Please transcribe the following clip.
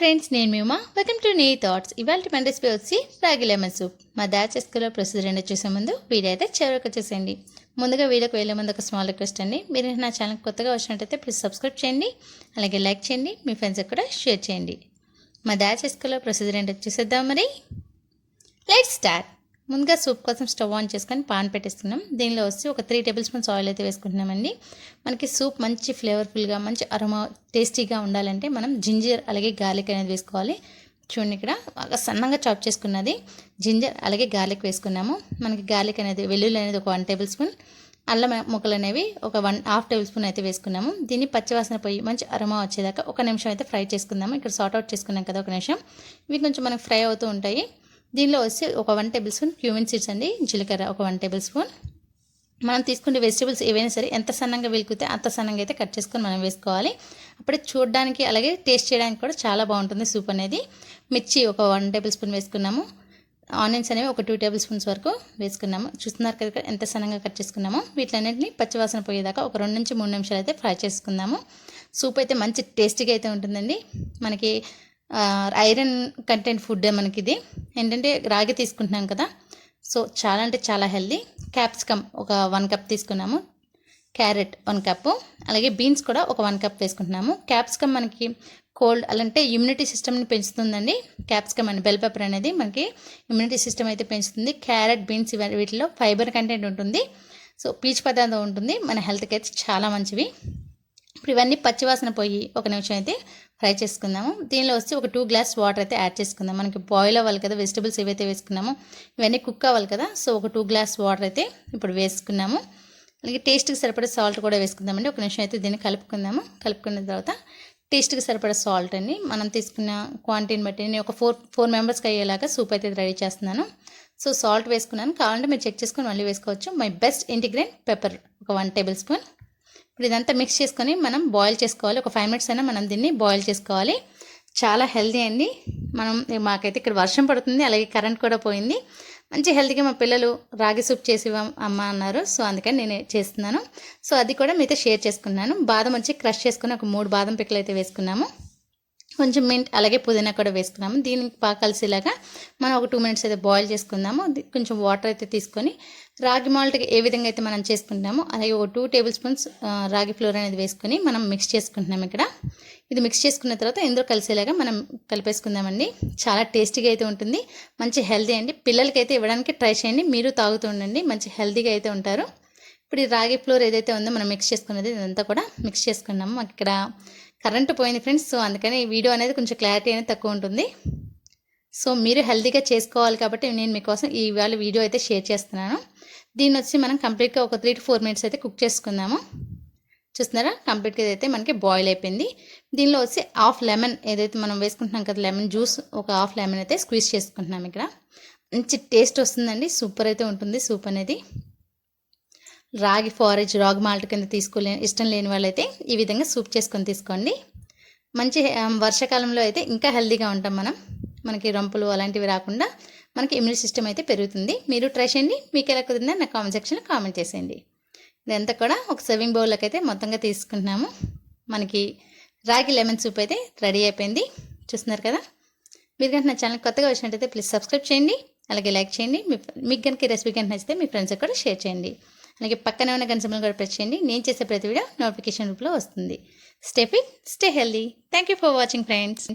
Friends, నేను మీ Uma. Welcome to నెయ్యి thoughts. ఇవాళ మన రెసిపీ వచ్చి రాగి లెమన్ సూప్. మా దాచేసుకులో ప్రొసీజర్ ఏంటో చూసే ముందు వీడియో అయితే చివరికి వచ్చేసేయండి. ముందుగా వీడియోకి వెళ్ళే ముందు ఒక స్మాల్ రిక్వెస్ట్ అండి. మీరు నా ఛానల్ కొత్తగా వచ్చినట్టయితే ప్లీజ్ సబ్స్క్రైబ్ చేయండి, అలాగే లైక్ చేయండి, మీ ఫ్రెండ్స్కి కూడా షేర్ చేయండి. మా దాచేసుకులో ప్రొసీజర్ ఏంటో చూసేద్దాం. మరి లెట్స్ స్టార్ట్. ముందుగా సూప్ కోసం స్టవ్ ఆన్ చేసుకొని పాన్ పెట్టేస్తున్నాం. దీనిలో వచ్చి ఒక 3 టేబుల్ స్పూన్స్ ఆయిల్ అయితే వేసుకుంటున్నామండి. మనకి సూప్ మంచి ఫ్లేవర్ఫుల్గా, మంచి అరోమా, టేస్టీగా ఉండాలంటే మనం జింజర్ అలాగే గార్లిక్ అనేది వేసుకోవాలి. చూడండి, ఇక్కడ బాగా సన్నగా చాప్ చేసుకున్నది జింజర్ అలాగే గార్లిక్ వేసుకున్నాము. మనకి గార్లిక్ అనేది, వెల్లుల్లి అనేది ఒక 1 టేబుల్ స్పూన్, అల్లం ముక్కలు అనేవి ఒక 1/2 టేబుల్ స్పూన్ అయితే వేసుకున్నాము. దీన్ని పచ్చివాసన పోయి మంచి అరోమా వచ్చేదాకా 1 నిమిషం అయితే ఫ్రై చేసుకుందాము. ఇక్కడ సార్ట్ అవుట్ చేసుకున్నాం కదా 1 నిమిషం. ఇవి కొంచెం మనకు ఫ్రై అవుతూ ఉంటాయి. దీనిలో వచ్చి ఒక 1 టేబుల్ స్పూన్ క్యూమిన్ సీడ్స్ అండి, జీలకర్ర ఒక 1 టేబుల్ స్పూన్. మనం తీసుకునే వెజిటబుల్స్ ఏవైనా సరే ఎంత సన్నంగా వెలుకుతే అంత సన్నంగా అయితే కట్ చేసుకొని మనం వేసుకోవాలి. అప్పుడే చూడడానికి అలాగే టేస్ట్ చేయడానికి కూడా చాలా బాగుంటుంది సూప్ అనేది. మిర్చి ఒక 1 టేబుల్ స్పూన్ వేసుకున్నాము. ఆనియన్స్ అనేవి ఒక 2 టేబుల్ స్పూన్స్ వరకు వేసుకున్నాము. చూస్తున్నారు కదా ఎంత సన్నంగా కట్ చేసుకున్నాము. వీటిలన్నింటినీ పచ్చివాసన పోయేదాకా ఒక 2 నుంచి 3 నిమిషాలు అయితే ఫ్రై చేసుకుందాము. సూప్ అయితే మంచి టేస్టీగా అయితే ఉంటుందండి. మనకి ఐరన్ కంటెంట్ ఫుడ్ మనకి ఇది ఏంటంటే రాగి తీసుకుంటున్నాం కదా, సో చాలా అంటే చాలా హెల్దీ. క్యాప్సికమ్ ఒక 1 కప్ తీసుకున్నాము, క్యారెట్ 1 కప్పు, అలాగే బీన్స్ కూడా ఒక 1 కప్ వేసుకుంటున్నాము. క్యాప్సికమ్ మనకి కోల్డ్ అలాంటే ఇమ్యూనిటీ సిస్టమ్ని పెంచుతుందండి. క్యాప్సికమ్ అని బెల్ పెప్పర్ అనేది మనకి ఇమ్యూనిటీ సిస్టమ్ అయితే పెంచుతుంది. క్యారెట్, బీన్స్ వీటిలో ఫైబర్ కంటెంట్ ఉంటుంది, సో పీచు పదార్థం ఉంటుంది, మన హెల్త్కి అయితే చాలా మంచివి. ఇప్పుడు ఇవన్నీ పచ్చివాసన పోయి 1 నిమిషం అయితే ఫ్రై చేసుకుందాము. దీనిలో వచ్చి ఒక 2 గ్లాస్ వాటర్ అయితే యాడ్ చేసుకుందాం. మనకి బాయిల్ అవ్వాలి కదా, వెజిటబుల్స్ ఏవైతే వేసుకున్నామో ఇవన్నీ కుక్ అవ్వాలి కదా, సో ఒక 2 గ్లాస్ వాటర్ అయితే ఇప్పుడు వేసుకున్నాము. అలాగే టేస్ట్కి సరిపడే సాల్ట్ కూడా వేసుకుందామండి. 1 నిమిషం అయితే దీన్ని కలుపుకుందాము. కలుపుకున్న తర్వాత టేస్ట్కి సరిపడే సాల్ట్ అండి, మనం తీసుకున్న క్వాంటిటీని బట్టి నేను ఒక 4 మెంబర్స్కి అయ్యేలాగా సూప్ అయితే రెడీ చేస్తున్నాను. సో సాల్ట్ వేసుకున్నాను, కావాలంటే మీరు చెక్ చేసుకొని మళ్ళీ వేసుకోవచ్చు. మై బెస్ట్ ఇంటిగ్రేట్ పెప్పర్ ఒక 1 టేబుల్ స్పూన్. ఇప్పుడు ఇదంతా మిక్స్ చేసుకొని మనం బాయిల్ చేసుకోవాలి. ఒక 5 మినిట్స్ అయినా మనం దీన్ని బాయిల్ చేసుకోవాలి. చాలా హెల్దీ అండి. మాకైతే ఇక్కడ వర్షం పడుతుంది, అలాగే కరెంట్ కూడా పోయింది. మంచి హెల్తీగా మా పిల్లలు రాగి సూప్ చేసి అమ్మ అన్నారు, సో అందుకని నేను చేస్తున్నాను. సో అది కూడా మీతో షేర్ చేసుకున్నాను. బాదం వచ్చి క్రష్ చేసుకుని ఒక 3 బాదం పిక్కలు అయితే వేసుకున్నాము. కొంచెం మింట్ అలాగే పుదీనా కూడా వేసుకున్నాము. దీనికి బాగా కలిసేలాగా మనం ఒక 2 మినిట్స్ అయితే బాయిల్ చేసుకుందాము. కొంచెం వాటర్ అయితే తీసుకొని రాగి మాల్ట్కి ఏ విధంగా అయితే మనం చేసుకుంటామో అలాగే ఒక 2 టేబుల్ స్పూన్స్ రాగి ఫ్లోర్ అనేది వేసుకొని మనం మిక్స్ చేసుకుంటున్నాం. ఇక్కడ ఇది మిక్స్ చేసుకున్న తర్వాత ఇందులో కలిసేలాగా మనం కలిపేసుకుందామండి. చాలా టేస్టీగా అయితే ఉంటుంది, మంచి హెల్తీ అండి. పిల్లలకి అయితే ఇవ్వడానికి ట్రై చేయండి, మీరు తాగుతూ ఉండండి, మంచి హెల్తీగా అయితే ఉంటారు. ఇప్పుడు ఈ రాగి ఫ్లోర్ ఏదైతే ఉందో మనం మిక్స్ చేసుకున్నది ఇదంతా కూడా మిక్స్ చేసుకున్నాము. మాకు ఇక్కడ కరెంటు పోయింది ఫ్రెండ్స్, సో అందుకని ఈ వీడియో అనేది కొంచెం క్లారిటీ అనేది తక్కువ ఉంటుంది. సో మీరు హెల్తీగా చేసుకోవాలి కాబట్టి నేను మీకోసం ఇవాళ వీడియో అయితే షేర్ చేస్తున్నాను. దీన్ని వచ్చి మనం కంప్లీట్గా ఒక 3 to 4 మినిట్స్ అయితే కుక్ చేసుకుందాము. చూస్తున్నారా, కంప్లీట్గా అయితే మనకి బాయిల్ అయిపోయింది. దీనిలో వచ్చి హాఫ్ లెమన్ ఏదైతే మనం వేసుకుంటున్నాం కదా, లెమన్ జ్యూస్ ఒక హాఫ్ లెమన్ అయితే స్క్వీజ్ చేసుకుంటున్నాం. ఇక్కడ మంచి టేస్ట్ వస్తుందండి, సూపర్ అయితే ఉంటుంది సూప్ అనేది. రాగి ఫారేజ్, రాగి మాల్ట్ కింద ఇష్టం లేని వాళ్ళైతే ఈ విధంగా సూప్ చేసుకొని తీసుకోండి. మంచి వర్షాకాలంలో అయితే ఇంకా హెల్తీగా ఉంటాం మనం. మనకి రంపులు అలాంటివి రాకుండా మనకి ఇమ్యూనిటీ సిస్టమ్ అయితే పెరుగుతుంది. మీరు ట్రై చేయండి, మీకు ఎలా కుదిరిందో నా కామెంట్ సెక్షన్లో కామెంట్ చేసేయండి. ఇదంతా కూడా ఒక సర్వింగ్ బౌల్లోకి అయితే మొత్తంగా తీసుకుంటున్నాము. మనకి రాగి లెమన్ సూప్ అయితే రెడీ అయిపోయింది. చూస్తున్నారు కదా. మీరు కనుక నా ఛానల్ కొత్తగా వచ్చినట్టయితే ప్లీజ్ సబ్స్క్రైబ్ చేయండి, అలాగే లైక్ చేయండి. మీకు కనుక ఈ రెసిపీ కనుక నచ్చితే మీ ఫ్రెండ్స్కి కూడా షేర్ చేయండి. అలాగే పక్కనే ఉన్న గంట సింబల్ కూడా ప్రెస్ చేయండి. నేను చేసే ప్రతి వీడియో నోటిఫికేషన్ రూపంలో వస్తుంది. Stay fit, stay healthy. Thank you for watching friends.